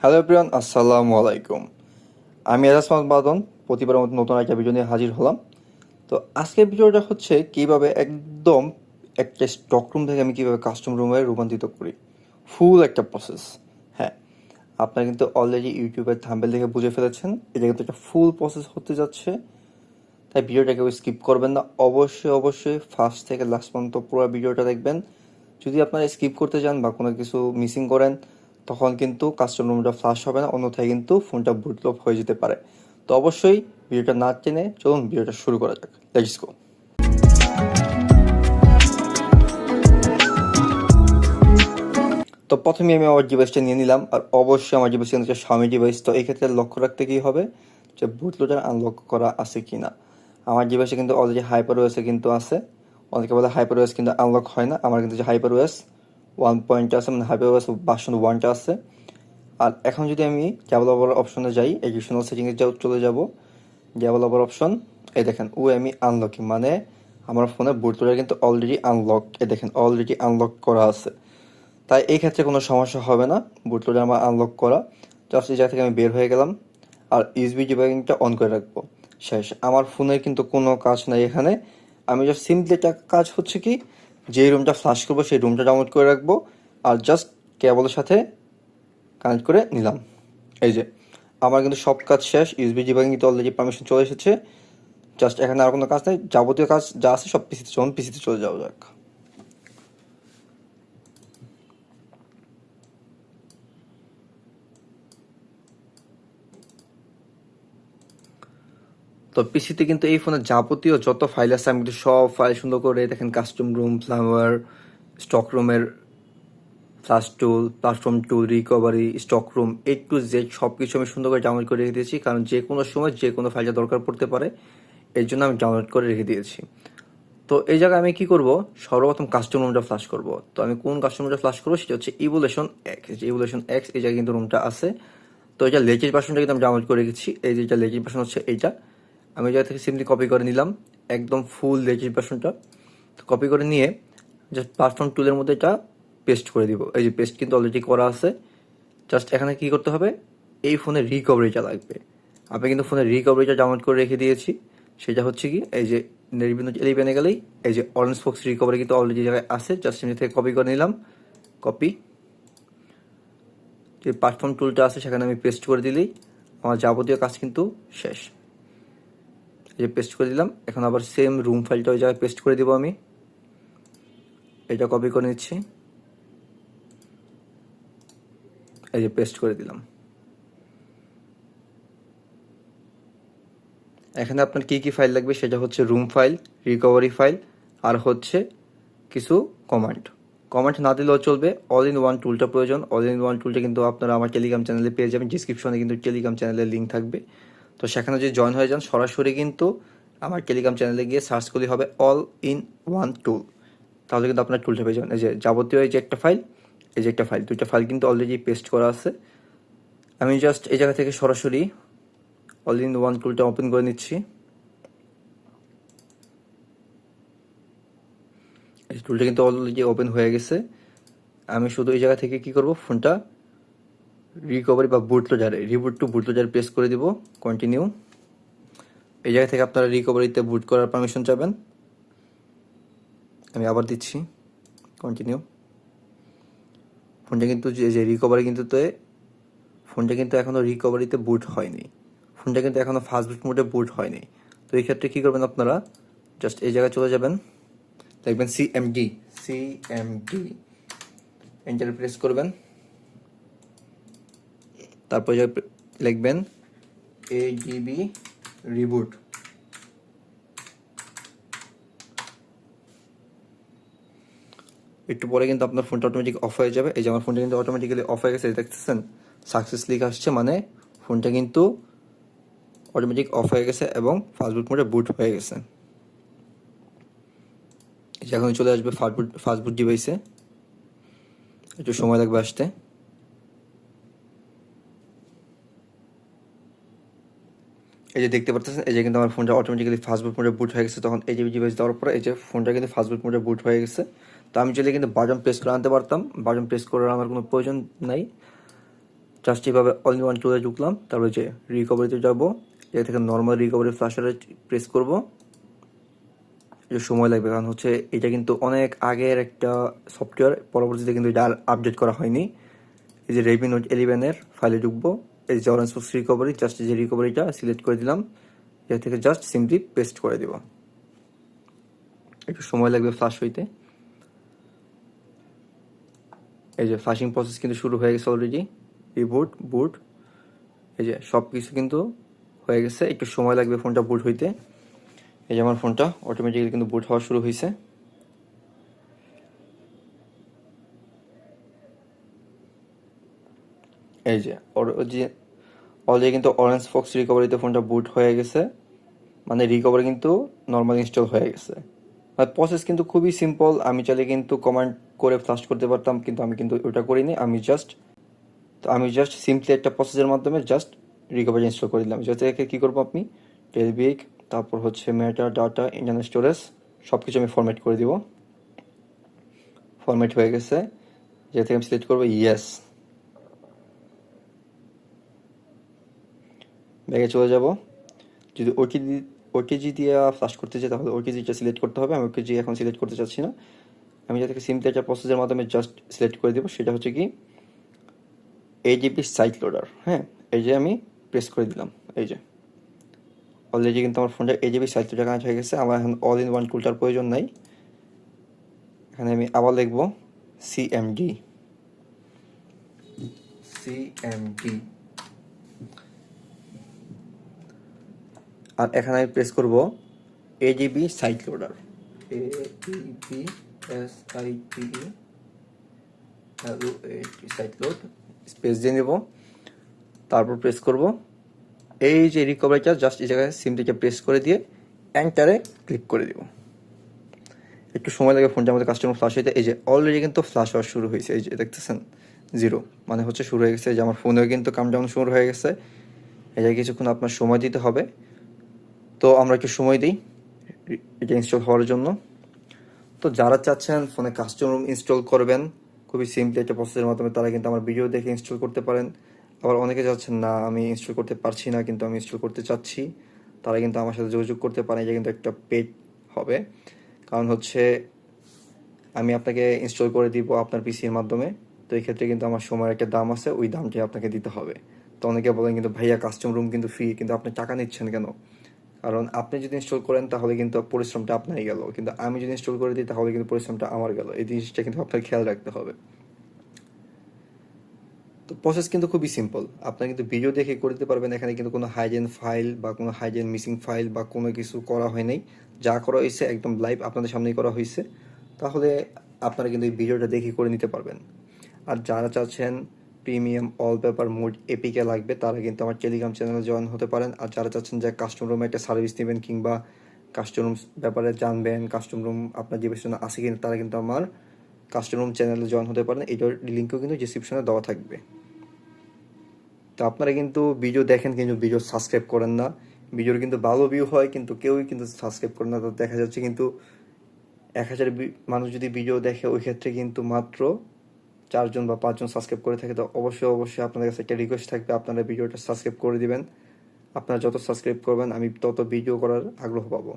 Hello everyone, আসসালামু আলাইকুম। আমি এজাজ মাহমুদ বাদন, প্রতিবারের মতো নতুন একটা ভিডিও নিয়ে হাজির হলাম। তো আজকের ভিডিওটা হচ্ছে কিভাবে একদম একটা স্টক রুম থেকে আমি কিভাবে কাস্টম রুমে রূপান্তরিত করি। ফুল একটা প্রসেস। হ্যাঁ, আপনারা কিন্তু অলরেডি ইউটিউবের থাম্বনেল দেখে বুঝে ফেলেছেন, এটা কিন্তু একটা ফুল প্রসেস হতে যাচ্ছে। তাই ভিডিওটা কেউ স্কিপ করবেন না, অবশ্যই অবশ্যই ফার্স্ট থেকে লাস্ট পর্যন্ত পুরো ভিডিওটা দেখবেন। যদি আপনারা স্কিপ করতে চান বা কোনো কিছু মিসিং করেন, তখন কিন্তু কাস্টম রুমটা ফ্লাশ হবে না, অন্যথায় কিন্তু ফোনটা বুটলপ হয়ে যেতে পারে। তো অবশ্যই ভিডিওটা না টেনে চলুন ভিডিওটা শুরু করা যাক। Let's go. তো প্রথমে আমি আমার ডিভাইসটা নিয়ে নিলাম, আর অবশ্যই আমার ডিভাইস কিন্তু Xiaomi ডিভাইস। তো এই ক্ষেত্রে লক্ষ্য রাখতে কী হবে, যে বুটলোডার আনলক করা আছে কি না। আমার ডিভাইসে কিন্তু অলরেডি হাইপার ওএসে কিন্তু আছে। অনেকে বলে হাইপার ওএস কিন্তু আনলক হয় না, আমার কিন্তু যে হাইপার ওএস 1 আছে, মানে হাইপার ওএস ভার্সন 1টা আছে। আর এখন যদি আমি ডেভেলপার অপশনে যাই, এডিশনাল সেটিংয়ে চলে যাব, ডেভেলপার অপশন, এই দেখেন আমি আনলকিং, মানে আমার ফোনের বুটলোডার কিন্তু অলরেডি আনলক, এই দেখেন অলরেডি আনলক করা আছে। তাই এই ক্ষেত্রে কোনো সমস্যা হবে না, বুটলোডার আমার আনলক করা। জাস্ট এই জায়গা থেকে আমি বের হয়ে গেলাম, আর ইউএসবি ডিবাগিংটা অন করে রাখবো। শেষ, আমার ফোনের কিন্তু কোনো কাজ নাই এখানে। আমি জাস্ট সিম্পলি একটা কাজ হচ্ছে কি, যেই রুমটা ফ্লাশ করবো সেই রুমটা ডাউনলোড করে রাখবো, আর জাস্ট কেবলের সাথে কানেক্ট করে নিলাম। এই যে আমার কিন্তু সব কাজ শেষ, ইউএসবি ডিবাগিং কিন্তু অলরেডি পারমিশন চলে এসেছে। জাস্ট এখানে আর কোনো কাজ নেই, যাবতীয় কাজ যা আছে সব পিসিতে চলে যাওয়া যাক। তো পিসিতে কিন্তু এই ফোনের যাবতীয় যত ফাইল আছে আমি কিন্তু সব ফাইল সুন্দর করে দেখেন, কাস্টম রুম, ফ্লাওয়ার, স্টক রুমের flash tool, platform tool, recovery, stock room, A to Z সব কিছু আমি সুন্দর করে ডাউনলোড করে রেখে দিয়েছি, কারণ যে কোনো সময় যে কোনো ফাইলটা দরকার পড়তে পারে, এর জন্য আমি ডাউনলোড করে রেখে দিয়েছি। তো এই জায়গায় আমি কি করব, সর্বপ্রথম কাস্টম রুমটা ফ্লাশ করব। তো আমি কোন কাস্টম রুমটা ফ্লাশ করবো, সেটা হচ্ছে ইভোলেশন এক্স। ইভোলেশন এক্স, এই জায়গায় কিন্তু রুমটা আছে। তো এটা লেটেস্ট ভার্সনটা কিন্তু আমি ডাউনলোড করে রেখেছি, এই যে এটা লেটেস্ট ভার্সন হচ্ছে এইটা। আমি এই জায়গা থেকে সিম্পলি কপি করে নিলাম, একদম ফুল লেটেস্ট ভার্সনটা। তো কপি করে নিয়ে জাস্ট প্ল্যাটফর্ম টুলের মধ্যে এটা পেস্ট করে দিব। এই যে পেস্ট কিন্তু অলরেডি করা আছে। জাস্ট এখানে কি করতে হবে, এই ফোনের রিকভারিটা লাগবে। আমি কিন্তু ফোনের রিকভারিটা ডাউনলোড করে রেখে দিয়েছি। সেটা হচ্ছে কি, এই যে নির্বিন্দু এলিভেনে গেলেই এই যে অরেঞ্জ ফক্স রিকভারি কিন্তু অলরেডি জায়গায় আছে। জাস্ট এমনি থেকে কপি করে নিলাম, কপি, যে প্ল্যাটফর্ম টুলটা আছে সেখানে আমি পেস্ট করে দিলেই আমার যাবতীয় কাজ কিন্তু শেষ। এই যে পেস্ট করে দিলাম, এখন আবার সেম রুম ফাইলটা ওই জায়গায় পেস্ট করে দিব। আমি এটা কপি করে নিচ্ছি, এই যে পেস্ট করে দিলাম। এখানে আপনার কী কী ফাইল লাগবে, সেটা হচ্ছে রুম ফাইল, রিকভারি ফাইল, আর হচ্ছে কিছু কমান্ড। কমান্ড না দিলেও চলবে, অল ইন ওয়ান টুলটা প্রয়োজন। অল ইন ওয়ান টুলটা কিন্তু আপনারা আমার টেলিগ্রাম চ্যানেলে পেয়ে যাবেন, ডিসক্রিপশনে কিন্তু টেলিগ্রাম চ্যানেলের লিঙ্ক থাকবে। তো সেখানে যদি জয়েন হয়ে যান, সরাসরি কিন্তু আমার টেলিগ্রাম চ্যানেলে গিয়ে সার্চ করলে হবে অল ইন ওয়ান টুল, তাহলে কিন্তু আপনার টুলটা পেয়ে যাবেন। এই যে যাবতীয় এই যে একটা ফাইল, এই যে একটা ফাইল, দুইটা ফাইল কিন্তু অলরেডি পেস্ট করা আছে। আমি জাস্ট এই জায়গা থেকে সরাসরি অল ইন ওয়ান টুলটা ওপেন করে নিচ্ছি। এই টুলটা কিন্তু অলরেডি ওপেন হয়ে গেছে। আমি শুধু এই জায়গা থেকে কি করব, ফোনটা রিকভারি বা বুটলোডারে, রিবুট টু বুটলোডারে প্রেস করে দিব, কন্টিনিউ। এই জায়গা থেকে আপনারা রিকভারিতে বুট করার পারমিশন চাবেন, আমি আবার দিচ্ছি, কন্টিনিউ। ফোনটা কিন্তু যে রিকভারি কিন্তু ফোনটা কিন্তু এখনও রিকভারিতে বুট হয়নি, ফোনটা কিন্তু এখনও ফাস্ট বুট মোডে বুট হয়নি। তো এই ক্ষেত্রে কী করবেন আপনারা, জাস্ট এই জায়গায় চলে যাবেন, দেখবেন সিএমডি, এন্টার প্রেস করবেন, তারপর লিখবেন ADB রিবুট। একটু পরে কিন্তু আপনার ফোনটা অটোমেটিক অফ হয়ে যাবে। এই যে আমার ফোনটা কিন্তু অটোমেটিক্যালি অফ হয়ে গেছে, দেখতেছেন সাকসেস লিখ আসছে, মানে ফোনটা কিন্তু অটোমেটিক অফ হয়ে গেছে এবং ফাস্টবুট মোডে বুট হয়ে গেছে। এই যে এখন চলে আসবে ফাস্টবুট ডিভাইসে, একটু সময় লাগবে আসতে। এই যে দেখতে পাচ্ছেন, এই যে কিন্তু আমার ফোনটা অটোমেটিক্যালি ফাস্টবুট মোডে বুট হয়ে গেছে। তখন এই যে ডিভাইস দেওয়ার পরে এই যে ফোনটা কিন্তু ফাস্টবুট মোডে বুট হয়ে গেছে। তো আমি চাইলে কিন্তু বাটন প্রেস করে আনতে পারতাম, বাটন প্রেস করার আমার কোনো প্রয়োজন নাই। জাস্ট এইভাবে অল ইন ওয়ান টুলে ঢুকলাম, তারপরে যে রিকভারিতে যাব, এ থেকে নর্মাল রিকভারি ফ্ল্যাশারে প্রেস করব। একটু সময় লাগবে, কারণ হচ্ছে এটা কিন্তু অনেক আগের একটা সফটওয়্যার, পরবর্তীতে কিন্তু এটা আর আপডেট করা হয়নি। এই যে রেডমি নোট 11-এর ফাইলে ঢুকবো, এই যে অরেঞ্জ বক্স রিকভারি, জাস্ট যে রিকভারিটা সিলেক্ট করে দিলাম, এর থেকে জাস্ট সিম্পলি পেস্ট করে দিব। একটু সময় লাগবে ফ্লাশ হইতে। এই যে ফ্লাশিং প্রসেস কিন্তু শুরু হয়ে গেছে অলরেডি, রিবুট বুট, এই যে সব কিছু কিন্তু হয়ে গেছে। একটু সময় লাগবে ফোনটা বুট হইতে। এই যে আমার ফোনটা অটোমেটিক্যালি কিন্তু বুট হওয়া শুরু হয়েছে। এই যে অলরেডি কিন্তু অরেঞ্জ ফক্স রিকভারিতে ফোনটা বুট হয়ে গেছে, মানে রিকভারি কিন্তু নর্মাল ইনস্টল হয়ে গেছে। আর প্রসেস কিন্তু খুবই সিম্পল, আমি চাইলে কিন্তু কমান্ড করে ফ্লাশ করতে পারতাম, কিন্তু আমি কিন্তু ওটা করিনি। আমি জাস্ট সিম্পলি একটা প্রসেসের মাধ্যমে জাস্ট রিকভারি ইনস্টল করে দিলাম। যাতে একে কী করবো, আপনি টেলবিক, তারপর হচ্ছে মেটা ডাটা ইন্টারনাল স্টোরেজ সব কিছু আমি ফরম্যাট করে দিব। ফরম্যাট হয়ে গেছে, যে থেকে আমি সিলেক্ট করবো ইয়েস, ব্যাগে চলে যাব। যদি ওটিজি দিয়ে ফ্লাশ করতে চাই তাহলে ওটিজিটা সিলেক্ট করতে হবে। আমি ওটিজি এখন সিলেক্ট করতে চাচ্ছি না। আমি যাতে সিম্পলি একটা প্রসেসের মাধ্যমে জাস্ট সিলেক্ট করে দেবো, সেটা হচ্ছে কি এজিপি সাইট লোডার। হ্যাঁ, এই যে আমি প্রেস করে দিলাম। এই যে অলরেডি কিন্তু আমার ফোনটা এজিপি সাইট লোডার কানেক্ট হয়ে গেছে। আমার এখন অল ইন ওয়ান টুলটার প্রয়োজন নাই। এখানে আমি আবার লিখবো সিএমডি, সিএমডি, আর এখানে আমি প্রেস করব AGB site loader, AGB SIT site load, space দিয়ে নেব। তারপর প্রেস করব এই যে রিকভারিটা, জাস্ট এই জায়গায় সিমটিকে প্রেস করে দিয়ে এন্টারে ক্লিক করে দিব। একটু সময় লাগে ফোনটার মধ্যে কাস্টমার ফ্লাশ হইতে। এই যে অলরেডি কিন্তু ফ্লাশ হওয়া শুরু হয়েছে, এই যে দেখতেছেন 0, মানে হচ্ছে শুরু হয়ে গেছে। এই যে আমার ফোনেও কিন্তু কাউন্টডাউন শুরু হয়ে গেছে। এই যে কিছুক্ষণ আপনার সময় দিতে হবে, তো আমরা একটু সময় দিই এটা ইনস্টল হওয়ার জন্য। তো যারা চাচ্ছেন ফোনে কাস্টম রুম ইনস্টল করবেন খুবই সিম্পলি একটা প্রসেসের মাধ্যমে, তারা কিন্তু আমার ভিডিও দেখে ইনস্টল করতে পারেন। আবার অনেকে চাচ্ছেন না আমি ইনস্টল করতে পারছি না, কিন্তু আমি ইনস্টল করতে চাচ্ছি, তারা কিন্তু আমার সাথে যোগাযোগ করতে পারেন। এটা কিন্তু একটা পেড হবে, কারণ হচ্ছে আমি আপনাকে ইনস্টল করে দিব আপনার পিসির মাধ্যমে। তো এই ক্ষেত্রে কিন্তু আমার সময়ের একটা দাম আছে, ওই দামটি আপনাকে দিতে হবে। তো অনেকে বলেন কিন্তু ভাইয়া কাস্টম রুম কিন্তু ফ্রি, কিন্তু আপনি টাকা নিচ্ছেন কেন? কারণ আপনি যদি ইনস্টল করেন তাহলে কিন্তু পরিশ্রমটা আপনারই গেল, কিন্তু আমি যদি ইনস্টল করে দিই তাহলে কিন্তু পরিশ্রমটা আমার গেল। এই জিনিসটা কিন্তু আপনার খেয়াল রাখতে হবে। তো প্রসেস কিন্তু খুবই সিম্পল, আপনারা কিন্তু ভিডিও দেখে করে দিতে পারবেন। এখানে কিন্তু কোনো হাইজেন ফাইল বা কোনো হাইজেন মিসিং ফাইল বা কোনো কিছু করা হয় নাই। যা করা হয়েছে একদম লাইভ আপনাদের সামনেই করা হয়েছে। তাহলে আপনারা কিন্তু এই ভিডিওটা দেখে করে নিতে পারবেন। আর যারা চাচ্ছেন প্রিমিয়াম ওয়ালপেপার মোড এপিকে লাগবে, তারা কিন্তু আমার টেলিগ্রাম চ্যানেলে জয়েন হতে পারেন। আর যারা চাচ্ছেন যে কাস্টম রুমে একটা সার্ভিস নেবেন কিংবা কাস্টম রুম ব্যাপারে জানবেন, কাস্টম রুম আপনার জীবনের জন্য আছে কিনা, তারা কিন্তু আমার কাস্টম রুম চ্যানেলে জয়েন হতে পারেন। এটার লিঙ্কও কিন্তু ডিসক্রিপশনে দেওয়া থাকবে। তো আপনারা কিন্তু ভিডিও দেখেন কিন্তু ভিডিও সাবস্ক্রাইব করেন না। ভিডিওর কিন্তু ভালো ভিউ হয় কিন্তু কেউই কিন্তু সাবস্ক্রাইব করেন না। তো দেখা যাচ্ছে কিন্তু 1000 মানুষ যদি ভিডিও দেখে, ওই ক্ষেত্রে কিন্তু মাত্র 4জন বা 5জন সাবস্ক্রাইব করে থাকে। তো অবশ্যই আপনাদের কাছে একটা রিকোয়েস্ট থাকবে, আপনারা ভিডিওটা সাবস্ক্রাইব করে দিবেন। আপনারা যত সাবস্ক্রাইব করবেন আমি তত ভিডিও করার আগ্রহ পাবো।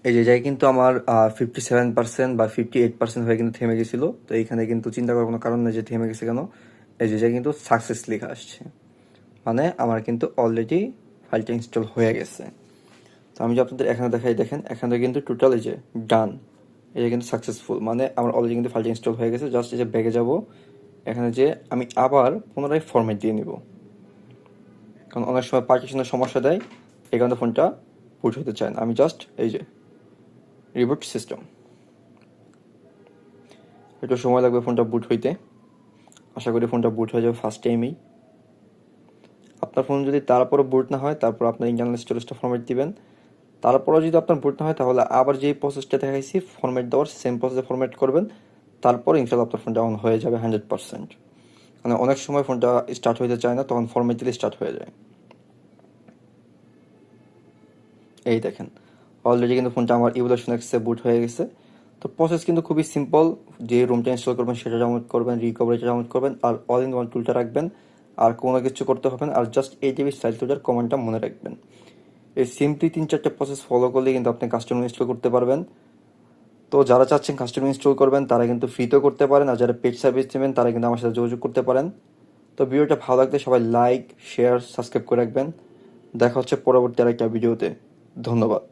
এই যে জায়গায় কিন্তু আমার 57% বা 58% হয়ে কিন্তু থেমে গেছিল। তো এইখানে কিন্তু চিন্তা করার কোনো কারণ নেই যে থেমে গেছে কেন। এই যে জায়গায় কিন্তু সাকসেস লেখা আসছে, মানে আমার কিন্তু অলরেডি ফাইলটা ইনস্টল হয়ে গেছে। তো আমি যে আপনাদের এখানে দেখাই, দেখেন এখানে কিন্তু টোটাল এই যে ডান, এটা কিন্তু সাকসেসফুল, মানে আমার অলরেডি কিন্তু ফাইলটা ইনস্টল হয়ে গেছে। জাস্ট এই যে ব্যাগে যাব, এখানে যে আমি আবার পুনরায় ফরম্যাট দিয়ে নিব, কারণ অনেক সময় পার্টিশনের সমস্যা দেয়, এই কারণে ফোনটা বুট হতে চায় না। আমি জাস্ট এই যে রিবুট সিস্টেম, একটু সময় লাগবে ফোনটা বুট হইতে। আশা করি ফোনটা বুট হয়ে যাবে ফার্স্ট টাইমেই। আপনার ফোন যদি তারপরও বুট না হয়, তারপর আপনার ইন্টারনাল স্টোরেজটা ফরম্যাট দিবেন। তারপরও যদি আপনার বুট না হয়, তাহলে আবার যেই প্রসেসটা দেখাইছি ফরম্যাট দেওয়ার, সেম প্রসেসে ফরম্যাট করবেন। তারপর ইনশাল্লাহ আপনার ফোনটা অন হয়ে যাবে 100%। মানে অনেক সময় ফোনটা স্টার্ট হইতে চায় না, তখন ফরম্যাট দিলে স্টার্ট হয়ে যায়। এই দেখেন, অলরেডি কিন্তু ফোনটা আমার ইভোলিউশন এক্সে বুট হয়ে গেছে। তো প্রসেস কিন্তু খুবই সিম্পল। যে রুমটা ইনস্টল করবেন সেটা ডাউনলোড করবেন, রিকভারিটা ডাউনলোড করবেন, আর অল ইন ওয়ান টুলটা রাখবেন। আর কোনো কিছু করতে হবে না, আর জাস্ট AJB স্টাইল টুলটার কমান্ডটা মনে রাখবেন। এই সিম্পলি 3-4টা প্রসেস ফলো করলে কিন্তু আপনি কাস্টম ইনস্টল করতে পারবেন। তো যারা চাচ্ছেন কাস্টম ইনস্টল করবেন তারা কিন্তু ফ্রিতেও করতে পারেন, আর যারা পেড সার্ভিস নেবেন তারা কিন্তু আমার সাথে যোগাযোগ করতে পারেন। তো ভিডিওটা ভালো লাগলে সবাই লাইক, শেয়ার, সাবস্ক্রাইব করে রাখবেন। দেখা হচ্ছে পরবর্তী আরেকটা ভিডিওতে। ধন্যবাদ।